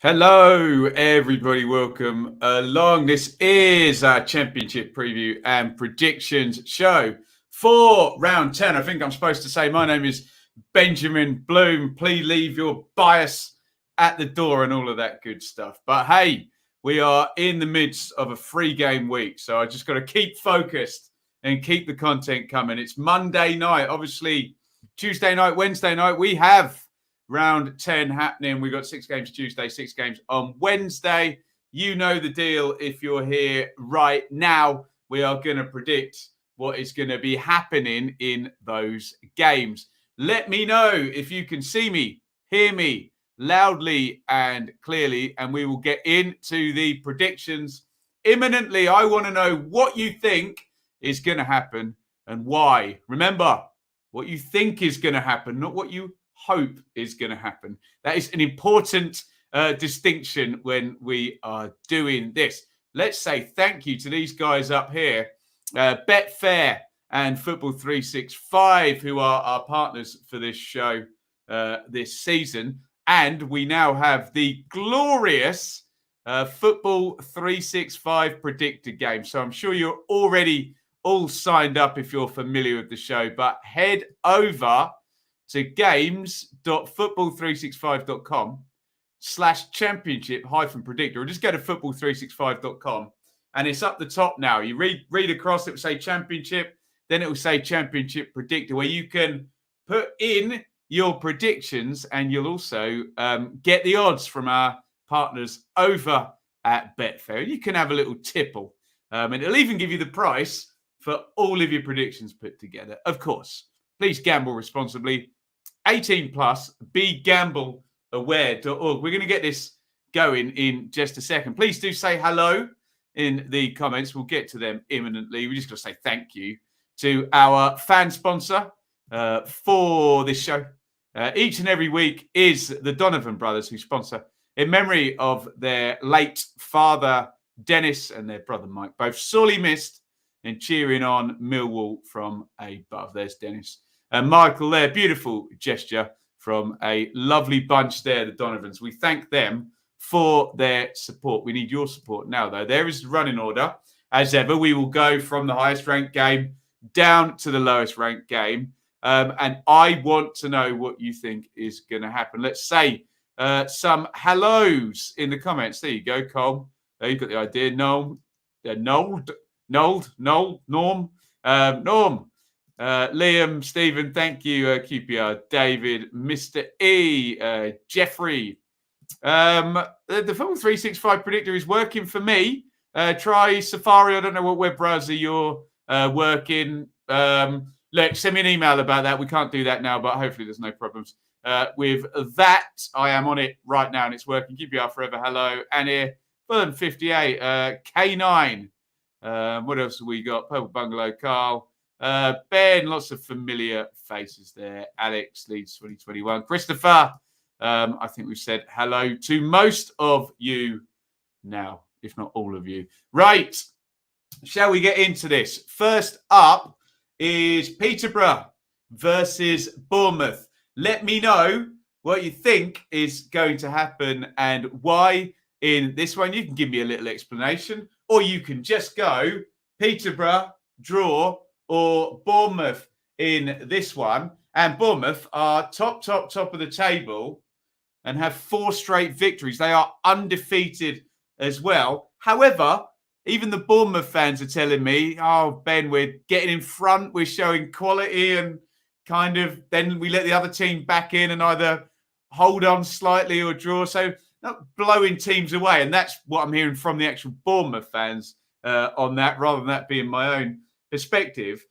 Hello, everybody. Welcome along. This is our championship preview and predictions show for round 10. I think I'm supposed to say my name is Benjamin Bloom. Please leave your bias at the door and all of that good stuff. But hey, we are in the midst of a 3-game week. So I just got to keep focused and keep the content coming. It's Monday night. Obviously, Tuesday night, Wednesday night, we have round 10 happening. We've got 6 games Tuesday, 6 games on Wednesday. You know the deal if you're here right now. We are going to predict what is going to be happening in those games. Let me know if you can see me, hear me loudly and clearly, and we will get into the predictions imminently. I want to know what you think is going to happen and why. Remember, what you think is going to happen, not what you hope is going to happen. That is an important distinction when we are doing this. Let's say thank you to these guys up here, Betfair and Football 365, who are our partners for this show this season. And we now have the glorious Football 365 predictor game. So I'm sure you're already all signed up if you're familiar with the show, but head over to games.football365.com/championship-predictor, or just go to football365.com and it's up the top now. You read across, it will say championship, then it will say championship predictor, where you can put in your predictions and you'll also get the odds from our partners over at Betfair. You can have a little tipple and it'll even give you the price for all of your predictions put together. Of course, please gamble responsibly. 18 plus, begambleaware.org. We're going to get this going in just a second. Please do say hello in the comments. We'll get to them imminently. We just got to say thank you to our fan sponsor for this show. Each and every week is the Donovan brothers, who sponsor in memory of their late father, Dennis, and their brother, Mike, both sorely missed and cheering on Millwall from above. There's Dennis. And Michael there, beautiful gesture from a lovely bunch there, the Donovans. We thank them for their support. We need your support now, though. There is the running order. As ever, we will go from the highest ranked game down to the lowest ranked game. And I want to know what you think is going to happen. Let's say some hellos in the comments. There you go, Cole. You've got the idea. Noel, Norm. Liam, Stephen, thank you, QPR, David, Mr. E, Jeffrey. The Football 365 predictor is working for me. Try Safari. I don't know what web browser you're working. Look, send me an email about that. We can't do that now, but hopefully there's no problems with that. I am on it right now and it's working. QPR forever. Hello. And here, Burton 58, K9. What else have we got? Purple Bungalow, Carl. Ben, lots of familiar faces there. Alex, Leeds 2021. Christopher, I think we've said hello to most of you now, if not all of you. Right, shall we get into this? First up is Peterborough versus Bournemouth. Let me know what you think is going to happen and why in this one. You can give me a little explanation, or you can just go Peterborough, draw, or Bournemouth in this one. And Bournemouth are top of the table and have 4 straight victories. They are undefeated as well. However, even the Bournemouth fans are telling me, oh, Ben, we're getting in front, we're showing quality, and kind of then we let the other team back in and either hold on slightly or draw. So not blowing teams away. And that's what I'm hearing from the actual Bournemouth fans on that, rather than that being my own perspective.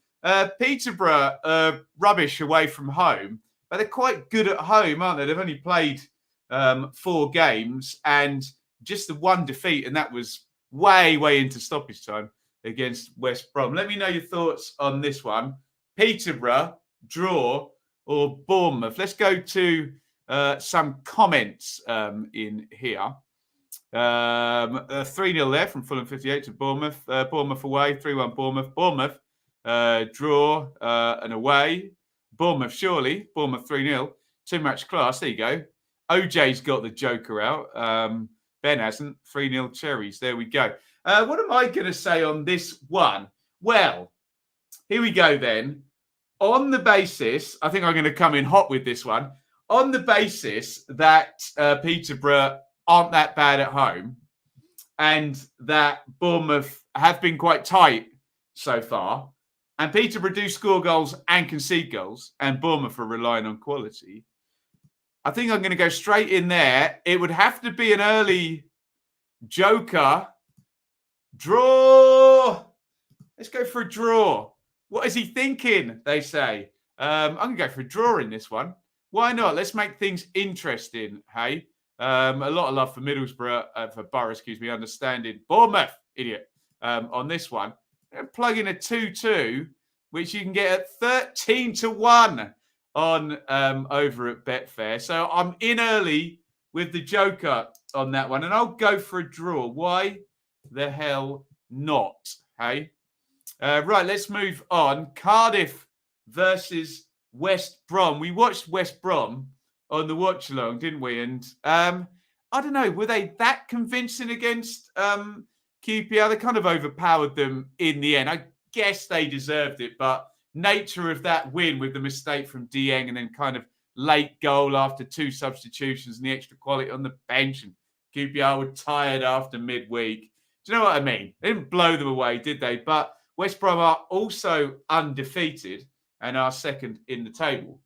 Peterborough rubbish away from home, but they're quite good at home, aren't they? They've only played 4 games and just the 1 defeat, and that was way into stoppage time against West Brom. Let me know your thoughts on this one. Peterborough, draw, or Bournemouth. Let's go to some comments in here. 3-0 there from Fulham 58 to Bournemouth. Bournemouth away, 3-1 Bournemouth. Bournemouth draw and away. Bournemouth surely. Bournemouth 3-0. Too much class. There you go. OJ's got the joker out. Ben hasn't. 3-0 Cherries. There we go. What am I going to say on this one? Well, here we go then. On the basis, I think I'm going to come in hot with this one. On the basis that Peterborough aren't that bad at home and that Bournemouth have been quite tight so far, and Peterborough do score goals and concede goals, and Bournemouth are relying on quality, I think I'm going to go straight in there. It would have to be an early joker. Draw. Let's go for a draw. What is he thinking, they say? I'm going to go for a draw in this one. Why not? Let's make things interesting, hey? A lot of love for Middlesbrough, for Borough, understanding. Bournemouth, idiot, on this one. Plug in a 2-2, which you can get at 13-1 on over at Betfair. So I'm in early with the joker on that one, and I'll go for a draw. Why the hell not, hey? Right, let's move on. Cardiff versus West Brom. We watched West Brom on the watch along, didn't we? And I don't know, were they that convincing against QPR? They kind of overpowered them in the end. I guess they deserved it, but nature of that win with the mistake from Dieng and then kind of late goal after 2 substitutions and the extra quality on the bench, and QPR were tired after midweek. Do you know what I mean? They didn't blow them away, did they? But West Brom are also undefeated and are second in the table.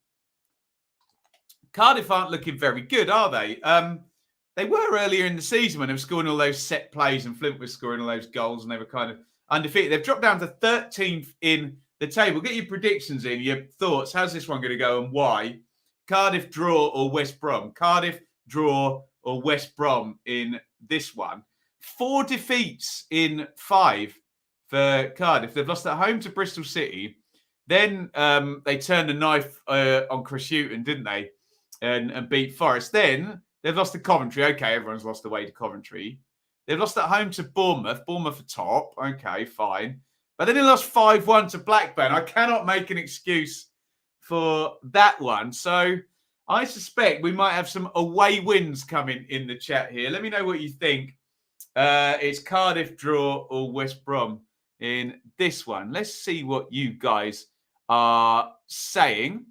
Cardiff aren't looking very good, are they? They were earlier in the season when they were scoring all those set plays and Flint was scoring all those goals and they were kind of undefeated. They've dropped down to 13th in the table. Get your predictions in, your thoughts. How's this one going to go and why? Cardiff draw or West Brom? Cardiff draw or West Brom in this one? 4 defeats in 5 for Cardiff. They've lost at home to Bristol City. Then they turned the knife on Krissy, didn't they? And beat Forest. Then they've lost to Coventry. Okay, everyone's lost away to Coventry. They've lost at home to Bournemouth. Bournemouth are top. Okay, fine. But then they lost 5-1 to Blackburn. I cannot make an excuse for that one. So I suspect we might have some away wins coming in the chat here. Let me know what you think. It's Cardiff draw or West Brom in this one. Let's see what you guys are saying.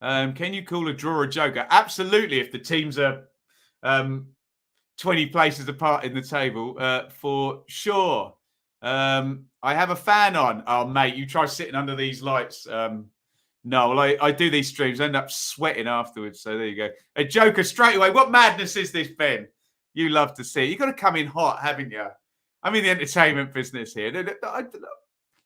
Can you call a draw a joker? Absolutely, if the teams are 20 places apart in the table, for sure. I have a fan on. Oh, mate, you try sitting under these lights. No, well, I do these streams, end up sweating afterwards. So there you go. A joker straight away. What madness is this, Ben? You love to see it. You've got to come in hot, haven't you? I'm in the entertainment business here.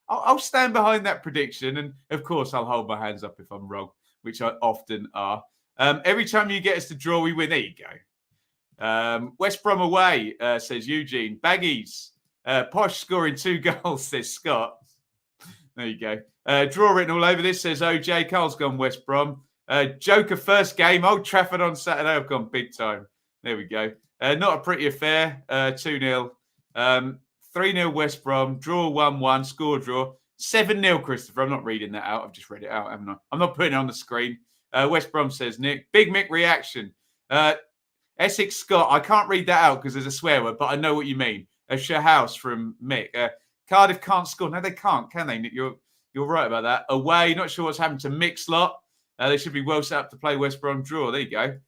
I'll stand behind that prediction. And, of course, I'll hold my hands up if I'm wrong, which I often are. Every time you get us to draw, we win. There you go. West Brom away, says Eugene. Baggies. Posh scoring 2 goals, says Scott. There you go. Draw written all over this, says OJ. Carl's gone West Brom. Joker first game. Old Trafford on Saturday. I've gone big time. There we go. Not a pretty affair. 2-0. 3-0 West Brom. Draw 1-1. Score draw. 7-0 Christopher. I'm not reading that out. I've just read it out, haven't I? I'm not putting it on the screen. West Brom, says Nick. Big Mick reaction. Essex Scott. I can't read that out because there's a swear word, but I know what you mean. A Shahouse from Mick. Cardiff can't score. No, they can't, can they, Nick? You're right about that. Away. Not sure what's happened to Mixlot. They should be well set up to play West Brom draw. There you go.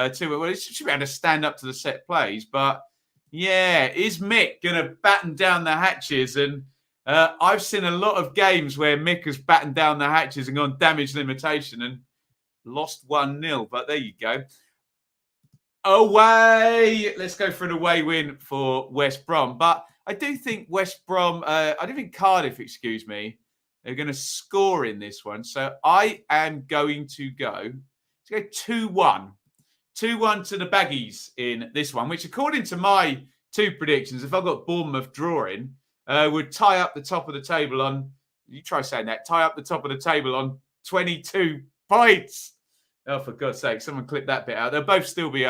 2. Well, it should be able to stand up to the set plays. But, yeah, is Mick going to batten down the hatches? And I've seen a lot of games where Mick has battened down the hatches and gone damage limitation and lost 1-0. But there you go. Away. Let's go for an away win for West Brom. But I do think West Brom, I do think Cardiff, are going to score in this one. So I am going to go 2-1. 2-1 to the Baggies in this one, which according to my 2 predictions, if I've got Bournemouth drawing, would tie up the top of the table on, you try saying that, tie up the top of the table on 22 points. Oh, for God's sake, someone clip that bit out. They'll both still be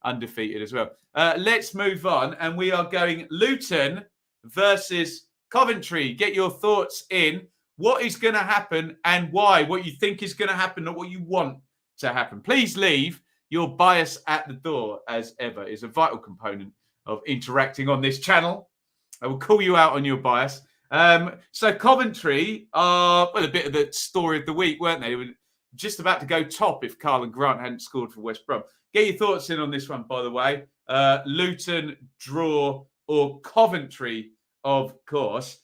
undefeated as well. Let's move on. And we are going Luton versus Coventry. Get your thoughts in. What is going to happen and why? What you think is going to happen, not what you want to happen. Please leave your bias at the door, as ever, is a vital component of interacting on this channel. I will call you out on your bias. So Coventry are, well, a bit of the story of the week, weren't they? They were just about to go top if Carl and Grant hadn't scored for West Brom. Get your thoughts in on this one, by the way. Luton, draw, or Coventry, of course.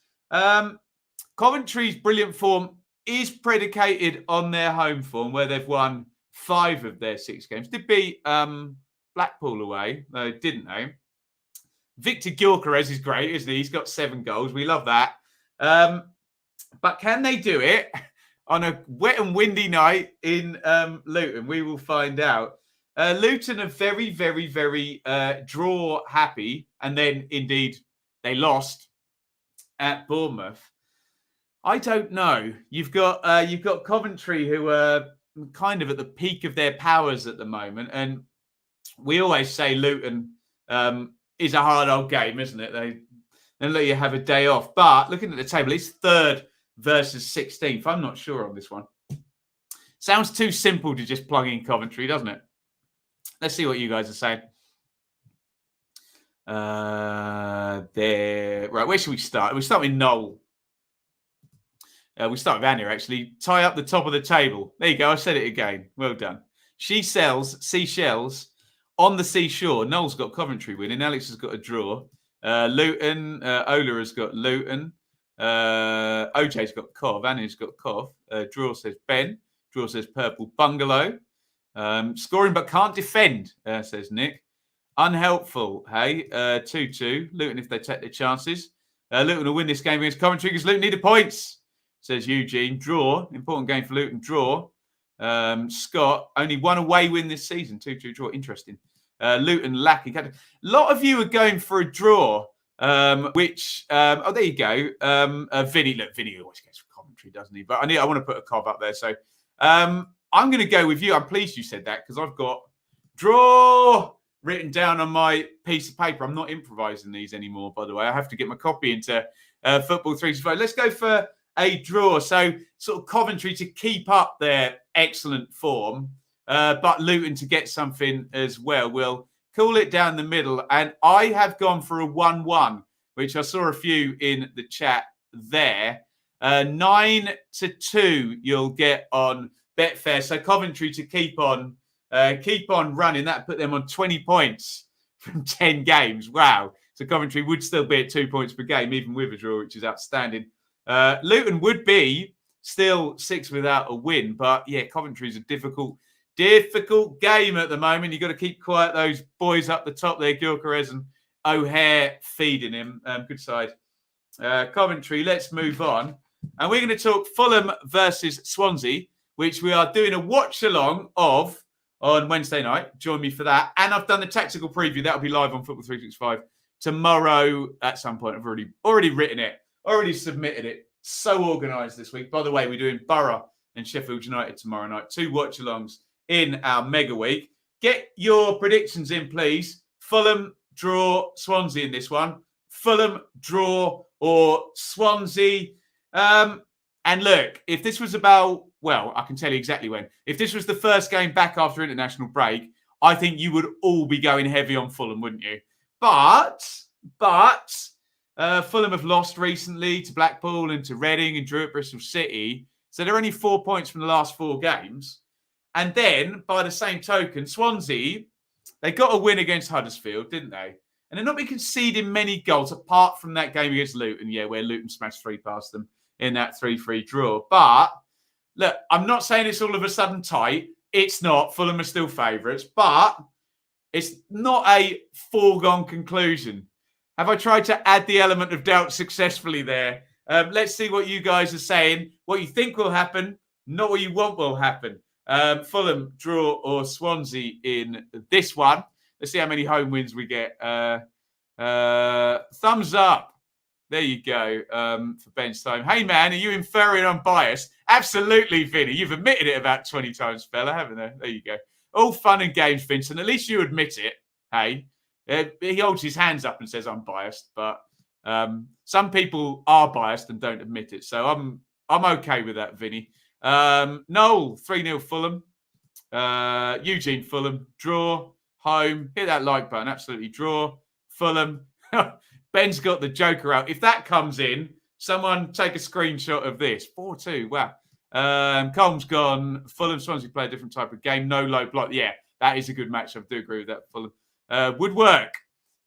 Coventry's brilliant form is predicated on their home form, where they've won 5 of their 6 games. Did beat Blackpool away, didn't they? Victor Gyökeres is great, isn't he? He's got 7 goals. We love that. But can they do it on a wet and windy night in Luton? We will find out. Luton are very, very, very draw happy. And then, indeed, they lost at Bournemouth. I don't know. You've got Coventry, who are kind of at the peak of their powers at the moment. And we always say Luton is a hard old game, isn't it? They let you have a day off. But looking at the table, it's 3rd versus 16th. I'm not sure on this one. Sounds too simple to just plug in Coventry, doesn't it? Let's see what you guys are saying. There. Right, where should we start? We start with Noel. We start with Annie, actually. Tie up the top of the table. There you go. I said it again. Well done. She sells seashells on the seashore. Noel's got Coventry winning. Alex has got a draw. Luton. Ola has got Luton. OJ's got Cov. Annie's got Cov. Draw says Ben. Draw says Purple Bungalow. Scoring but can't defend, says Nick. Unhelpful, hey. 2-2. Luton if they take their chances. Luton will win this game against Coventry because Luton need the points, says Eugene. Draw. Important game for Luton. Draw. Scott, only 1 away win this season. 2-2 draw. Interesting. Luton lacking. A lot of you are going for a draw, which, oh, there you go. Vinny, look, Vinny always goes for Coventry, doesn't he? But I want to put a Cov up there. So I'm going to go with you. I'm pleased you said that because I've got draw written down on my piece of paper. I'm not improvising these anymore, by the way. I have to get my copy into Football 365. Let's go for a draw. So sort of Coventry to keep up their excellent form, but Luton to get something as well. We'll call it down the middle. And I have gone for a 1-1, which I saw a few in the chat there. 9-2 you'll get on Betfair. So Coventry to keep on running. That put them on 20 points from 10 games. Wow. So Coventry would still be at 2 points per game, even with a draw, which is outstanding. Luton would be still 6 without a win. But yeah, Coventry's a difficult game at the moment. You've got to keep quiet those boys up the top there, Gyökeres and O'Hare feeding him. Good side. Coventry, let's move on. And we're going to talk Fulham versus Swansea, which we are doing a watch-along of on Wednesday night. Join me for that. And I've done the tactical preview. That'll be live on Football 365 tomorrow at some point. I've already written it, already submitted it. So organised this week. By the way, we're doing Borough and Sheffield United tomorrow night. 2 watch-alongs in our mega week. Get your predictions in, please. Fulham, draw, Swansea in this one. Fulham, draw, or Swansea. And look, if this was about, well, I can tell you exactly when. If this was the first game back after international break, I think you would all be going heavy on Fulham, wouldn't you? But Fulham have lost recently to Blackpool and to Reading and drew at Bristol City. So they're only 4 points from the last 4 games. And then, by the same token, Swansea, they got a win against Huddersfield, didn't they? And they're not been conceding many goals apart from that game against Luton, where Luton smashed 3 past them in that 3-3 draw. But look, I'm not saying it's all of a sudden tight. It's not. Fulham are still favourites, but it's not a foregone conclusion. Have I tried to add the element of doubt successfully there? Let's see what you guys are saying. What you think will happen, not what you want will happen. Fulham, draw, or Swansea in this one. Let's see how many home wins we get. Thumbs up. There you go for Ben's time. Hey, man, are you inferring I'm biased? Absolutely, Vinny. You've admitted it about 20 times, fella, haven't you? There you go. All fun and games, Vincent. At least you admit it, hey? He holds his hands up and says I'm biased, but some people are biased and don't admit it. So I'm okay with that, Vinny. Noel, 3-0 Fulham. Eugene, Fulham, draw, home. Hit that like button, absolutely draw. Fulham. Ben's got the joker out. If that comes in, someone take a screenshot of this. 4-2, wow. Colm's gone. Fulham, Swansea play a different type of game. No low block. Yeah, that is a good match. I do agree with that, Fulham. Woodwork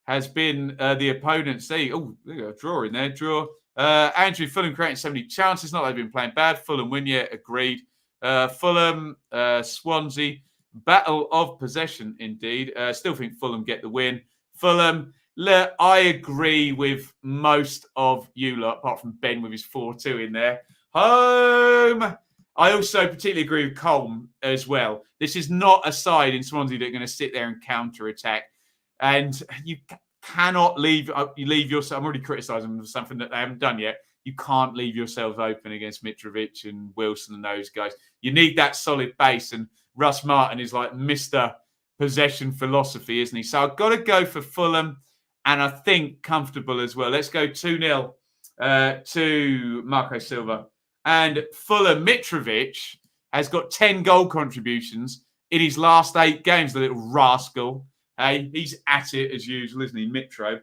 has been the opponent's. Oh, there you go, draw in there. Draw. Andrew, Fulham creating 70 chances. Not that they've been playing bad. Fulham win yet. Agreed. Fulham, Swansea. Battle of possession, indeed. Still think Fulham get the win. Fulham, look, I agree with most of you lot, apart from Ben with his 4-2 in there. Home. I also particularly agree with Colm as well. This is not a side in Swansea that are going to sit there and counter-attack. And you cannot leave yourself. I'm already criticising them for something that they haven't done yet. You can't leave yourselves open against Mitrovic and Wilson and those guys. You need that solid base. And Russ Martin is like Mr. Possession philosophy, isn't he? So I've got to go for Fulham. And I think comfortable as well. Let's go 2-0 to Marco Silva. And Fulham, Mitrovic has got 10 goal contributions in his last 8 games, the little rascal. Hey, he's at it as usual, isn't he, Mitro?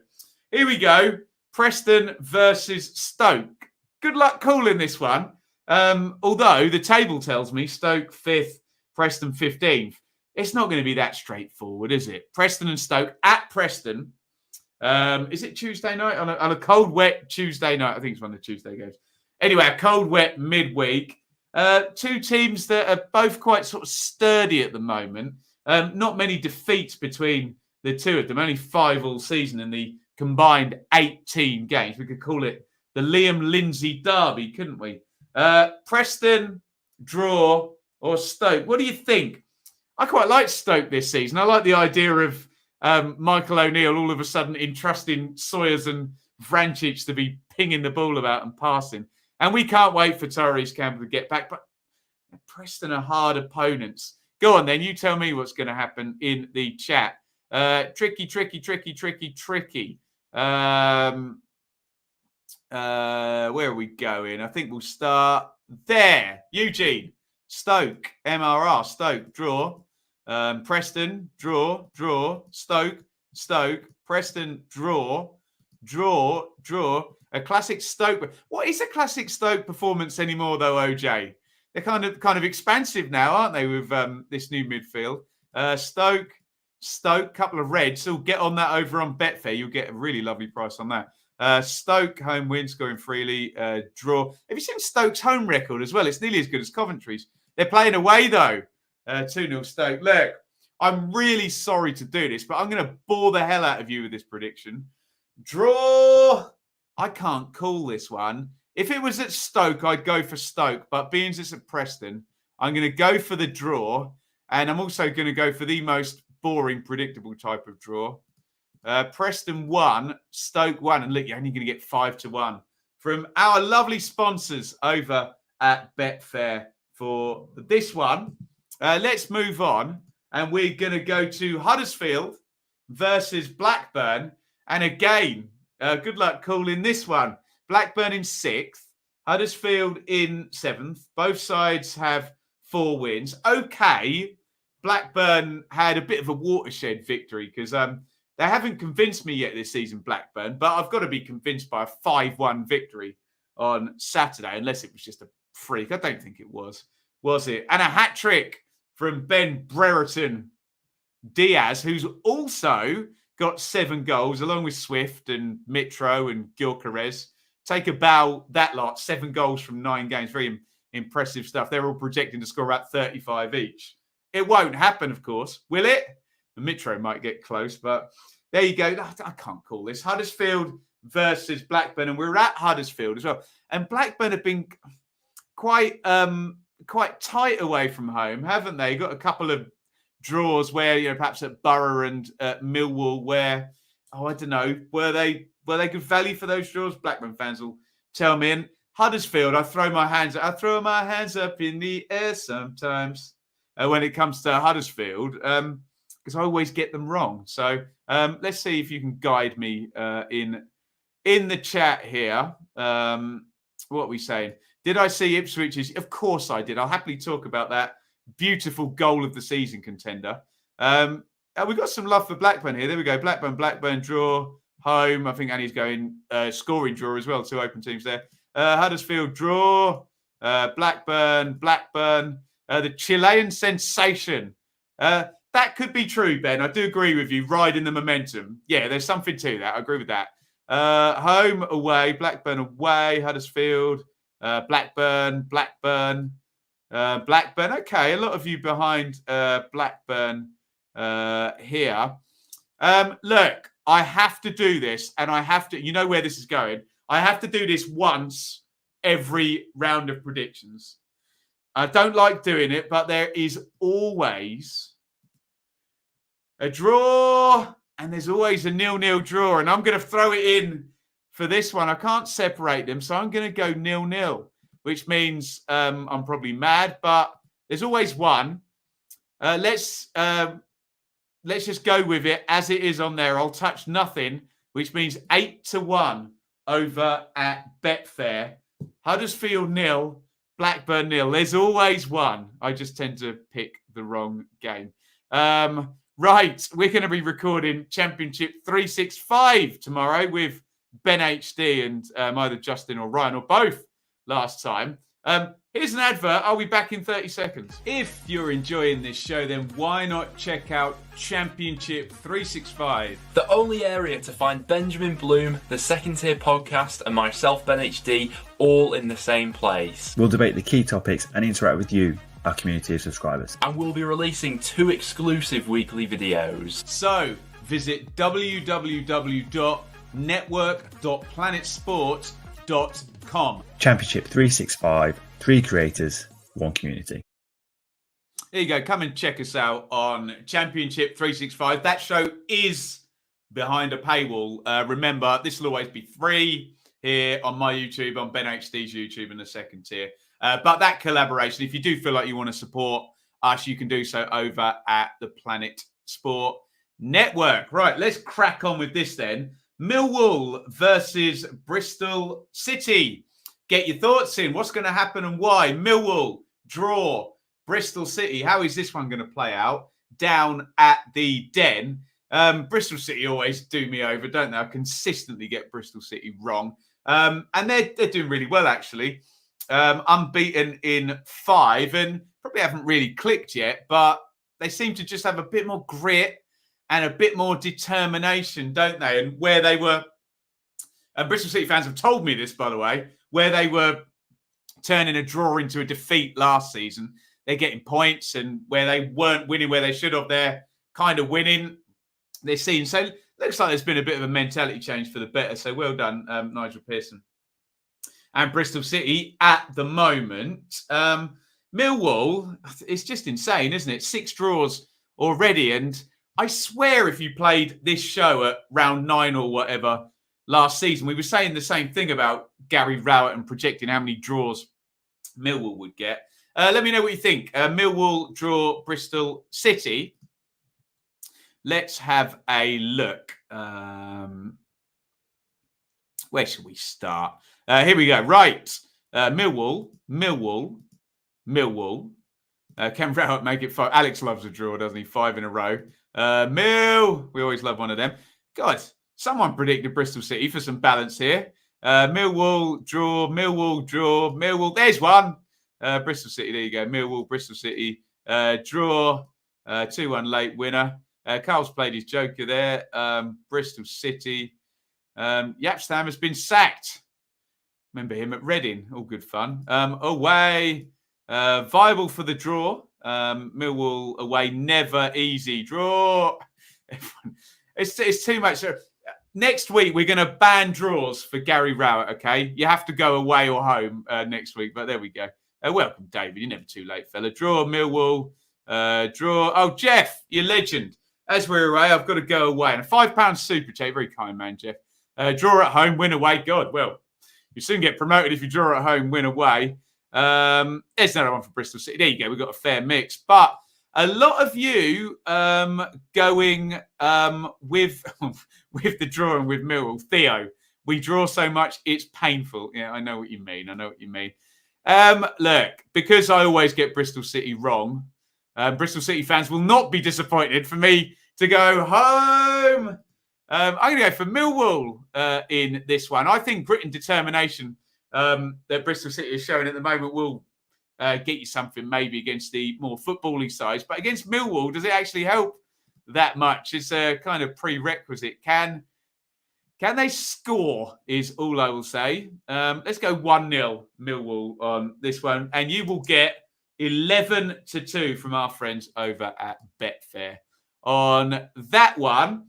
Here we go. Preston versus Stoke. Good luck calling this one. Although the table tells me Stoke 5th, Preston 15th. It's not going to be that straightforward, is it? Preston and Stoke at Preston. Is it Tuesday night? On a cold, wet Tuesday night. I think it's one of the Tuesday games. Anyway, a cold, wet midweek. 2 teams that are both quite sort of sturdy at the moment. Not many defeats between the two of them. Only 5 all season in the combined 18 games. We could call it the Liam Lindsay Derby, couldn't we? Preston, draw, or Stoke. What do you think? I quite like Stoke this season. I like the idea of Michael O'Neill all of a sudden entrusting Sawyers and Vrancic to be pinging the ball about and passing. And we can't wait for Tyrese Campbell to get back. But Preston are hard opponents. Go on then. You tell me what's going to happen in the chat. Tricky. Where are we going? I think we'll start there. Eugene, Stoke, MRR, Stoke, draw. Preston, draw. Stoke, Preston, draw. A classic Stoke. What is a classic Stoke performance anymore, though, OJ? They're kind of expansive now, aren't they, with this new midfield? Stoke, couple of reds. So get on that over on Betfair. You'll get a really lovely price on that. Stoke, home win, scoring freely. Draw. Have you seen Stoke's home record as well? It's nearly as good as Coventry's. They're playing away, though. 2-0 Stoke. Look, I'm really sorry to do this, but I'm going to bore the hell out of you with this prediction. Draw. I can't call this one. If it was at Stoke, I'd go for Stoke. But being it's at Preston, I'm going to go for the draw. And I'm also going to go for the most boring, predictable type of draw. Preston 1, Stoke 1. And look, you're only going to get 5-1 from our lovely sponsors over at Betfair for this one. Let's move on. And we're going to go to Huddersfield versus Blackburn. And again, good luck calling this one. Blackburn in 6th, Huddersfield in 7th. Both sides have 4 wins. Okay, Blackburn had a bit of a watershed victory because they haven't convinced me yet this season, Blackburn, but I've got to be convinced by a 5-1 victory on Saturday, unless it was just a freak. I don't think it was it? And a hat-trick from Ben Brereton Diaz, who's also got 7 goals, along with Swift and Mitro and Gyökeres. Take a bow, that lot, 7 goals from 9 games. Very impressive stuff. They're all projecting to score about 35 each. It won't happen, of course. Will it? The Mitro might get close, but there you go. I can't call this. Huddersfield versus Blackburn, and we're at Huddersfield as well. And Blackburn have been quite tight away from home, haven't they? Got a couple of draws where, perhaps at Borough and Millwall, where, I don't know, were they good value for those draws? Blackburn fans will tell me. And Huddersfield, I throw my hands up in the air sometimes when it comes to Huddersfield, because I always get them wrong. So let's see if you can guide me in the chat here. What are we saying? Did I see Ipswich's? Of course I did. I'll happily talk about that beautiful goal of the season contender. We've got some love for Blackburn here. There we go. Blackburn draw, home. I think Annie's going scoring draw as well. 2 open teams there. Huddersfield draw, Blackburn. The Chilean sensation. That could be true, Ben. I do agree with you. Riding the momentum. Yeah, there's something to that. I agree with that. Home, away, Blackburn away, Huddersfield, Blackburn. Okay, a lot of you behind Blackburn here. Look, I have to do this, and I have to, you know where this is going. I have to do this once every round of predictions. I don't like doing it, but there is always a draw, and there's always a 0-0 draw, and I'm going to throw it in for this one. I can't separate them, so I'm going to go 0-0, which means I'm probably mad, but there's always one. Let's just go with it as it is on there. I'll touch nothing, which means 8-1 over at Betfair. Huddersfield 0, Blackburn 0. There's always one. I just tend to pick the wrong game. Right, we're going to be recording Championship 365 tomorrow with Ben HD and either Justin or Ryan or both last time. Here's an advert. I'll be back in 30 seconds. If you're enjoying this show, then why not check out Championship 365? The only area to find Benjamin Bloom, the Second Tier Podcast, and myself, Ben HD, all in the same place. We'll debate the key topics and interact with you, our community of subscribers. And we'll be releasing 2 exclusive weekly videos. So, visit www.network.planetsport.com. Championship 365, 3 creators, 1 community. There you go. Come and check us out on Championship 365. That show is behind a paywall. Remember, this will always be free here on my YouTube, on Ben HD's YouTube and the Second Tier. But that collaboration, if you do feel like you want to support us, you can do so over at the Planet Sport Network. Right, let's crack on with this then. Millwall versus Bristol City. Get your thoughts in. What's going to happen and why? Millwall, draw. Bristol City, how is this one going to play out? Down at the Den. Bristol City always do me over, don't they? I consistently get Bristol City wrong. And they're doing really well, actually. Unbeaten in 5 and probably haven't really clicked yet, but they seem to just have a bit more grit and a bit more determination, don't they? And where they were, and Bristol City fans have told me this, by the way, where they were turning a draw into a defeat last season, they're getting points, and where they weren't winning where they should have, they're kind of winning this season. So it looks like there's been a bit of a mentality change for the better. So well done, Nigel Pearson. And Bristol City at the moment. Millwall, it's just insane, isn't it? 6 draws already. And I swear if you played this show at round 9 or whatever last season, we were saying the same thing about Gary Rowett and projecting how many draws Millwall would get. Let me know what you think. Millwall draw Bristol City. Let's have a look. Where should we start? Here we go. Right. Millwall. Can Rowett make it 5? Alex loves a draw, doesn't he? 5 in a row. We always love one of them. God, someone predicted Bristol City for some balance here. Millwall, draw. There's one. Bristol City, there you go. Millwall, Bristol City, draw. 2-1 late winner. Carl's played his joker there. Bristol City. Yapstam has been sacked. Remember him at Reading. All good fun. Away. Viable for the draw. Millwall away. Never easy. Draw. It's too much. Next week, we're going to ban draws for Gary Rowett, okay? You have to go away or home next week, but there we go. Welcome, David. You're never too late, fella. Draw, Millwall. Draw. Oh, Jeff, you legend. As we're away, I've got to go away. And a £5 super chat. Very kind man, Jeff. Draw at home, win away. God, well, you soon get promoted if you draw at home, win away. There's another one for Bristol City. There you go. We've got a fair mix. But a lot of you going with the drawing with Millwall. Theo, we draw so much, it's painful. Yeah, I know what you mean. Look, because I always get Bristol City wrong, Bristol City fans will not be disappointed for me to go home. I'm going to go for Millwall in this one. I think grit and determination that Bristol City is showing at the moment will get you something maybe against the more football-y sides. But against Millwall, does it actually help that much? It's a kind of prerequisite. Can they score is all I will say. Let's go 1-0 Millwall on this one. And you will get 11-2 from our friends over at Betfair on that one.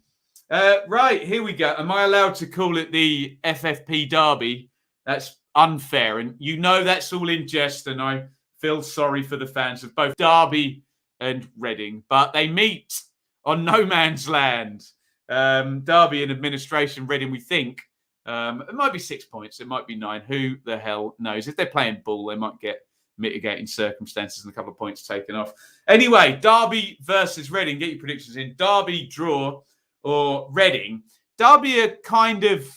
Right, here we go. Am I allowed to call it the FFP Derby? That's unfair. And you know that's all in jest. And I feel sorry for the fans of both Derby and Reading. But they meet on no man's land. Derby and administration, Reading, we think. It might be 6 points. It might be 9. Who the hell knows? If they're playing ball, they might get mitigating circumstances and a couple of points taken off. Anyway, Derby versus Reading. Get your predictions in. Derby, draw, or Reading. Derby are kind of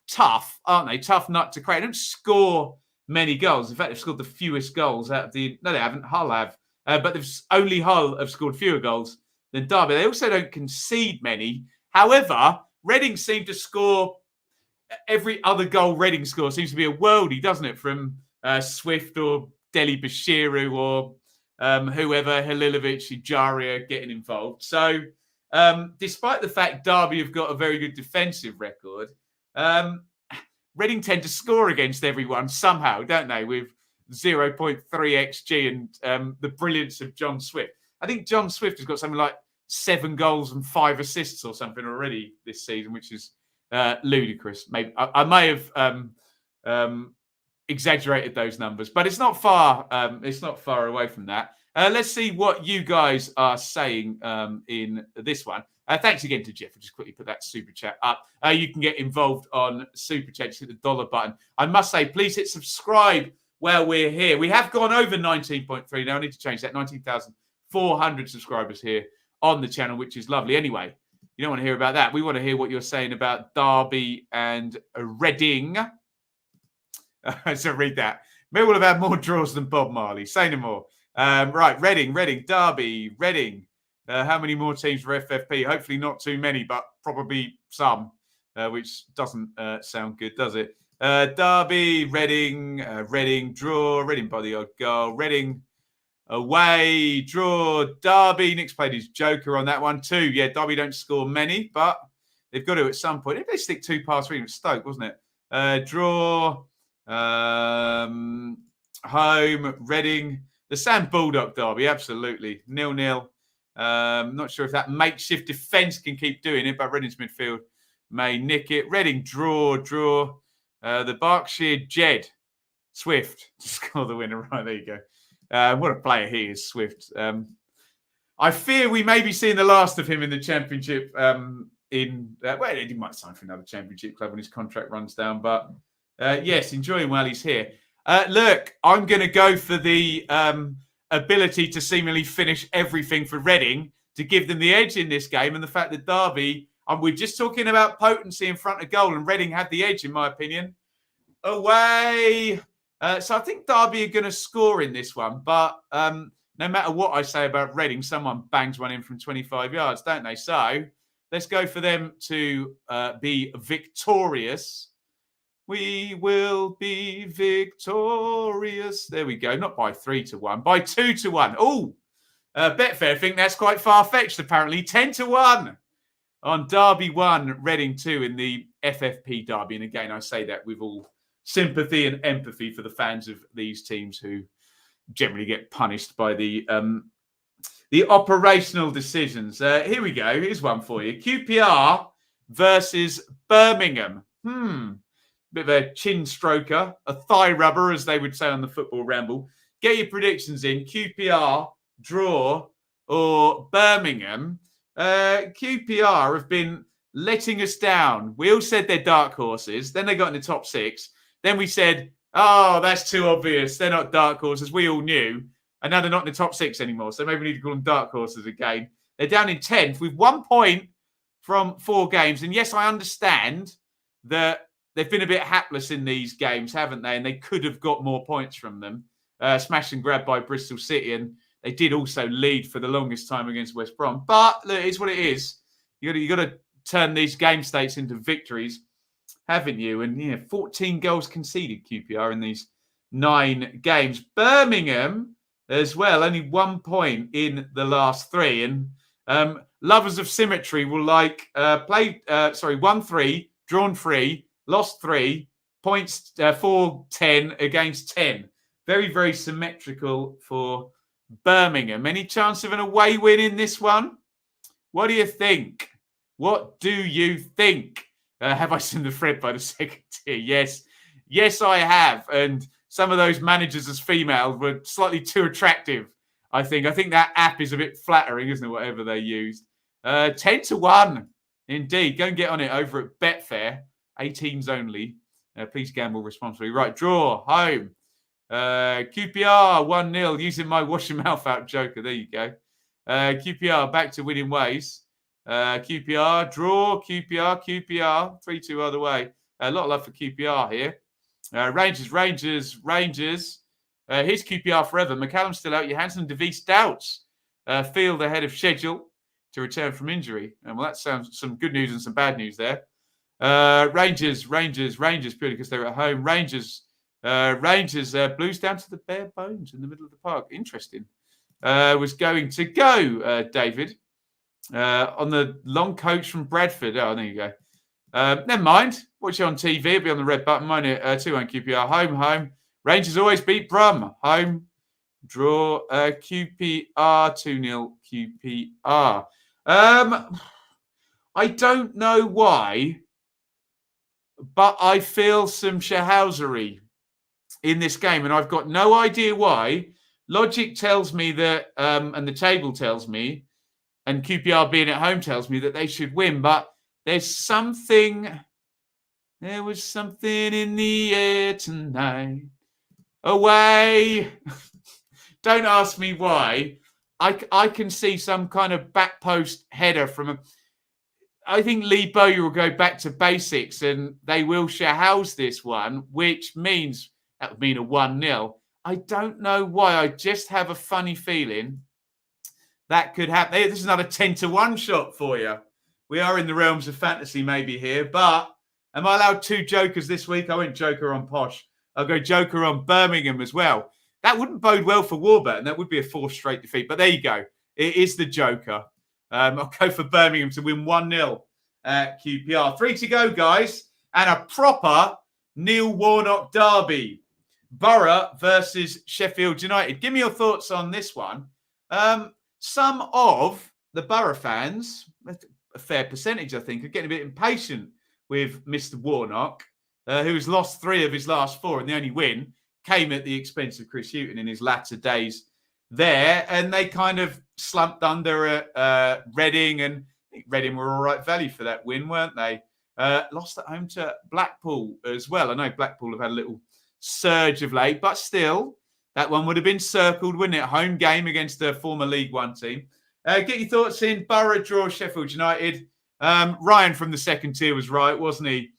tough, aren't they? Tough nut to crack. They don't score many goals. In fact, they've scored the fewest goals out of the... No, they haven't. Hull have. But only Hull have scored fewer goals than Derby. They also don't concede many. However, Reading seem to score... Every other goal Reading scores seems to be a worldie, doesn't it? From Swift or Deli Bashiru or whoever, Halilovic, Jaria getting involved. So... despite the fact Derby have got a very good defensive record, Reading tend to score against everyone somehow, don't they? With 0.3 XG and the brilliance of John Swift. I think John Swift has got something like 7 goals and 5 assists or something already this season, which is ludicrous. Maybe I may have exaggerated those numbers, but it's not far. It's not far away from that. Let's see what you guys are saying in this one. Thanks again to Jeff. I'll just quickly put that super chat up. You can get involved on super chat. Just hit the dollar button. I must say, please hit subscribe while we're here. We have gone over 19.3 now. I need to change that. 19,400 subscribers here on the channel, which is lovely. Anyway, you don't want to hear about that. We want to hear what you're saying about Derby and Reading. So read that. Millwall have had more draws than Bob Marley. Say no more. Right, Reading, Derby, Reading. How many more teams for FFP? Hopefully not too many, but probably some, which doesn't sound good, does it? Derby, Reading, Reading, draw, Reading by the odd goal, Reading away, draw, Derby. Nick's played his joker on that one too. Yeah, Derby don't score many, but they've got to at some point. If they stick 2 past 3, it was Stoke, wasn't it? Draw, home, Reading. The Sam Bulldog Derby, absolutely. 0-0. Not sure if that makeshift defence can keep doing it, but Reading's midfield may nick it. Reading, draw. The Berkshire Jed, Swift, to score the winner. Right, there you go. What a player he is, Swift. I fear we may be seeing the last of him in the Championship. Well, he might sign for another Championship club when his contract runs down. But yes, enjoy him while he's here. Look, I'm going to go for the ability to seemingly finish everything for Reading to give them the edge in this game, and the fact that Derby, we're just talking about potency in front of goal, and Reading had the edge, in my opinion. Away. So I think Derby are going to score in this one, but no matter what I say about Reading, someone bangs one in from 25 yards, don't they? So let's go for them to be victorious. We will be victorious. There we go. Not by 3-1, by 2-1. Oh, Betfair think that's quite far-fetched, apparently. 10-1 on Derby 1, Reading 2 in the FFP Derby. And again, I say that with all sympathy and empathy for the fans of these teams who generally get punished by the operational decisions. Here we go. Here's one for you. QPR versus Birmingham. Bit of a chin stroker, a thigh rubber, as they would say on the Football Ramble. Get your predictions in. QPR, draw, or Birmingham. QPR have been letting us down. We all said they're dark horses. Then they got in the top 6. Then we said, oh, that's too obvious. They're not dark horses. We all knew. And now they're not in the top 6 anymore. So maybe we need to call them dark horses again. They're down in 10th with 1 point from 4 games. And yes, I understand that they've been a bit hapless in these games, haven't they? And they could have got more points from them. Smash and grab by Bristol City. And they did also lead for the longest time against West Brom. But look, it's what it is. You got to turn these game states into victories, haven't you? And 14 goals conceded QPR in these 9 games. Birmingham as well, only 1 point in the last 3. And lovers of symmetry will like 1-3, drawn 3, lost 3, points 4-10 against 10. Very, very symmetrical for Birmingham. Any chance of an away win in this one? What do you think? What do you think? Have I seen the thread by the second tier? Yes. Yes, I have. And some of those managers as females were slightly too attractive, I think. I think that app is a bit flattering, isn't it? Whatever they used. 10-1. Indeed. Go and get on it over at Betfair. 18s only. Please gamble responsibly. Right, draw. Home. QPR 1-0. Using my wash your mouth out joker. There you go. QPR back to winning ways. QPR, draw, QPR, 3-2 other way. A lot of love for QPR here. Rangers. Here's QPR forever. McCallum's still out. Johansson, De Vries doubts. Field ahead of schedule to return from injury. And well, that sounds some good news and some bad news there. Rangers, purely because they're at home. Rangers, Blues down to the bare bones in the middle of the park. Interesting. Was going to go, David. On the long coach from Bradford. Oh, there you go. Never mind. Watch it on TV. It'll be on the red button. Mine at 2-1 QPR. Home. Rangers always beat Brum. Home. Draw. QPR. 2-0 QPR. I don't know why, but I feel some shahousery in this game, and I've got no idea why. Logic tells me that, and the table tells me, and QPR being at home tells me that they should win, but there was something in the air tonight. Away. Don't ask me why. I can see some kind of back post header from I think Lee Bowyer will go back to basics and they will house this one, which means that would mean a 1-0. I don't know why. I just have a funny feeling that could happen. This is another 10-1 shot for you. We are in the realms of fantasy maybe here, but am I allowed 2 jokers this week? I went joker on Posh. I'll go joker on Birmingham as well. That wouldn't bode well for Warburton. That would be a 4th straight defeat. But there you go. It is the joker. I'll go for Birmingham to win 1-0 at QPR. 3 to go, guys. And a proper Neil Warnock derby. Borough versus Sheffield United. Give me your thoughts on this one. Some of the Borough fans, a fair percentage, I think, are getting a bit impatient with Mr. Warnock, who has lost 3 of his last 4, and the only win came at the expense of Chris Hughton in his latter days there. And they kind of slumped under at Reading, and I think Reading were all right value for that win, weren't they? Lost at home to Blackpool as well. I know Blackpool have had a little surge of late, but still, that one would have been circled, wouldn't it? Home game against a former League One team. Get your thoughts in. Borough draw Sheffield United. Ryan from the second tier was right, wasn't he?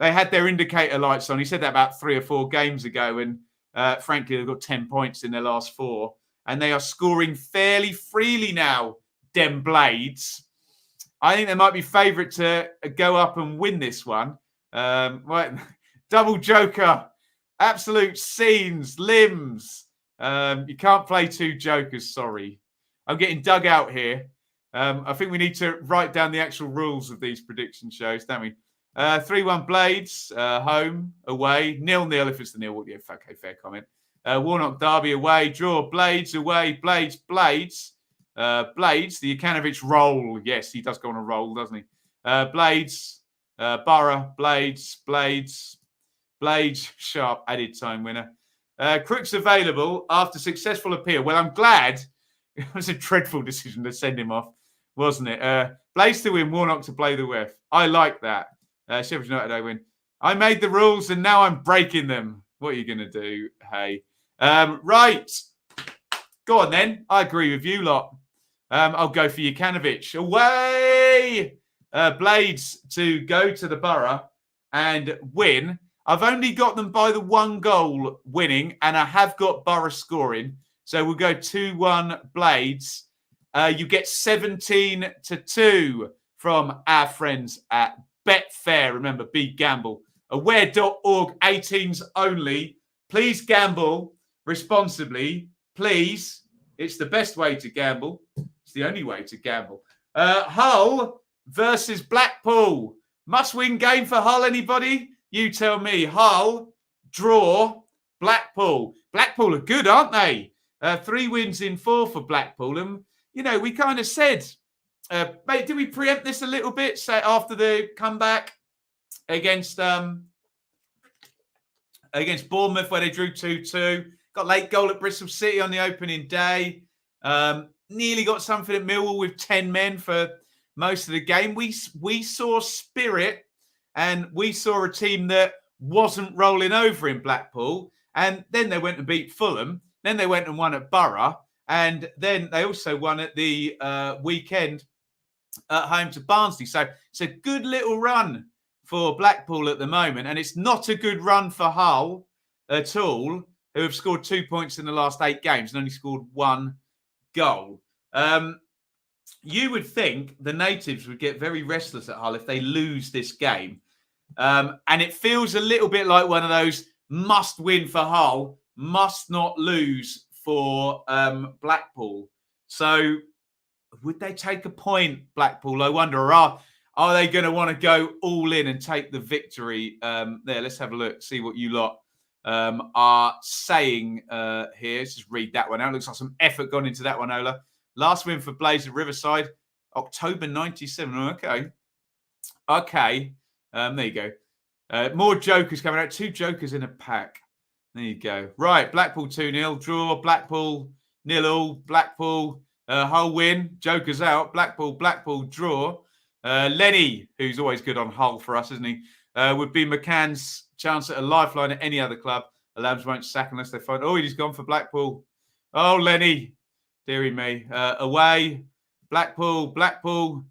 They had their indicator lights on. He said that about 3 or 4 games ago, and frankly, they've got 10 points in their last 4, and they are scoring fairly freely now, dem Blades. I think they might be favourite to go up and win this one. Right. Double joker. Absolute scenes, limbs. You can't play 2 jokers, sorry. I'm getting dug out here. I think we need to write down the actual rules of these prediction shows, don't we? 3-1 Blades, home, away. 0-0 if it's the 0. Yeah, okay, fair comment. Warnock Derby away, draw. Blades away, Blades. Blades, the Jukanovic roll. Yes, he does go on a roll, doesn't he? Blades, Borough, Blades, sharp added time winner. Crooks available after successful appeal. Well, I'm glad. It was a dreadful decision to send him off, wasn't it? Blades to win, Warnock to play the ref. I like that. Sheffield United, I win. I made the rules and now I'm breaking them. What are you going to do? Hey. Right. Go on then. I agree with you lot. I'll go for Jukanovic. Away! Blades to go to the Borough and win. I've only got them by the 1 goal winning, and I have got Borough scoring. So we'll go 2-1 Blades. You get 17-2 from our friends at Betfair. Remember, be gamble. Aware.org, 18s only. Please gamble responsibly. Please. It's the best way to gamble. It's the only way to gamble. Hull versus Blackpool. Must-win game for Hull, anybody? You tell me. Hull, draw, Blackpool. Blackpool are good, aren't they? 3 wins in 4 for Blackpool. And, we kind of said, mate, did we preempt this a little bit? So after the comeback against Bournemouth, where they drew 2-2. Got late goal at Bristol City on the opening day. Nearly got something at Millwall with 10 men for most of the game. We saw spirit, and we saw a team that wasn't rolling over in Blackpool. And then they went and beat Fulham. Then they went and won at Borough. And then they also won at the weekend at home to Barnsley. So it's a good little run for Blackpool at the moment. And it's not a good run for Hull at all, who have scored 2 points in the last 8 games and only scored 1 goal. You would think the natives would get very restless at Hull if they lose this game. And it feels a little bit like one of those must win for Hull, must not lose for Blackpool. So would they take a point, Blackpool? I wonder, or are they going to want to go all in and take the victory? There, let's have a look, see what you lot are saying here. Let's just read that one out. Looks like some effort gone into that one, Ola. Last win for Blaze at Riverside, October 97. Okay. There you go. More jokers coming out. 2 jokers in a pack. There you go. Right. Blackpool 2-0. Draw. Blackpool 0-0. Blackpool Hull win. Jokers out. Blackpool draw. Lenny, who's always good on Hull for us, isn't he? Would be McCann's chance at a lifeline at any other club. The Lambs won't sack unless they find. Oh, he's gone for Blackpool. Oh, Lenny. Deary me. Away. Blackpool.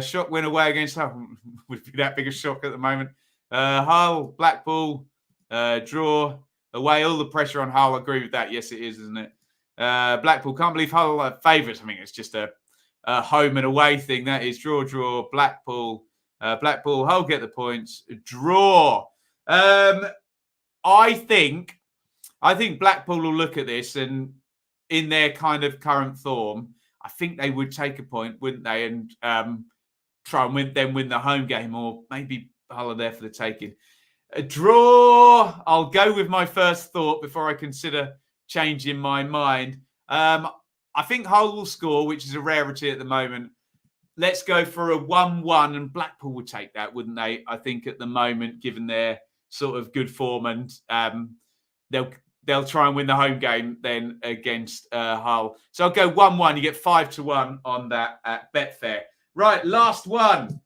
Shock win away against Hull. Would be that big a shock at the moment. Hull. Blackpool. Draw. Away. All the pressure on Hull. I agree with that. Yes, it is, isn't it? Blackpool. Can't believe Hull are favourites. I mean, it's just a home and away thing. That is draw. Blackpool. Hull get the points. Draw. I think Blackpool will look at this, and in their kind of current form, I think they would take a point, wouldn't they? And try and win the home game, or maybe Hull are there for the taking. A draw. I'll go with my first thought before I consider changing my mind. I think Hull will score, which is a rarity at the moment. Let's go for a 1-1, and Blackpool would take that, wouldn't they? I think at the moment, given their sort of good form, and they'll try and win the home game then against Hull. So I'll go 1-1. You get 5-1 on that at Betfair. Right, last one.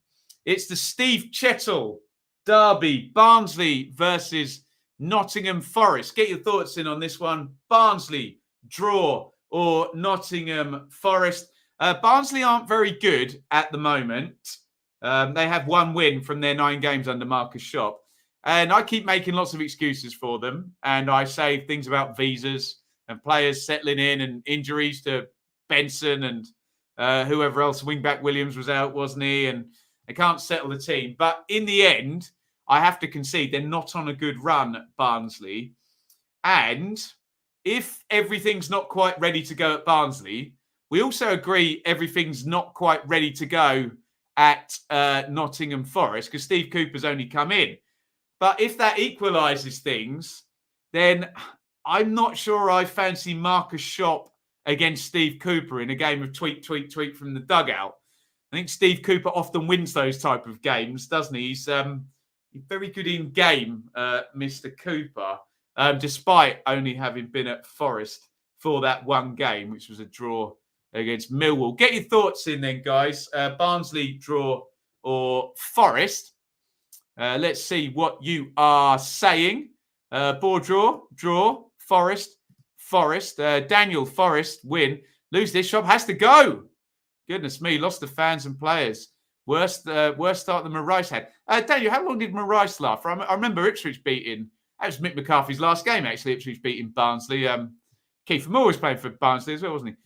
It's the Steve Chettle derby. Barnsley versus Nottingham Forest. Get your thoughts in on this one. Barnsley, draw, or Nottingham Forest. Barnsley aren't very good at the moment. They have 1 win from their 9 games under Marcus Shop. And I keep making lots of excuses for them. And I say things about visas and players settling in and injuries to Benson and whoever else. Wingback Williams was out, wasn't he? And they can't settle the team. But in the end, I have to concede they're not on a good run at Barnsley. And if everything's not quite ready to go at Barnsley, we also agree everything's not quite ready to go at Nottingham Forest because Steve Cooper's only come in. But if that equalises things, then I'm not sure I fancy Marcus Shop against Steve Cooper in a game of tweet from the dugout. I think Steve Cooper often wins those type of games, doesn't he? He's very good in game, Mr. Cooper, despite only having been at Forest for that 1 game, which was a draw against Millwall. Get your thoughts in then, guys. Barnsley, draw, or Forest. Let's see what you are saying. Board draw, Forest. Daniel, Forest, win. Lose this, Shop has to go. Goodness me, lost the fans and players. Worst start than Marais had. Daniel, how long did Marais last? I remember Ipswich beating. That was Mick McCarthy's last game, actually. Ipswich beating Barnsley. Kiefer Moore was playing for Barnsley as well, wasn't he?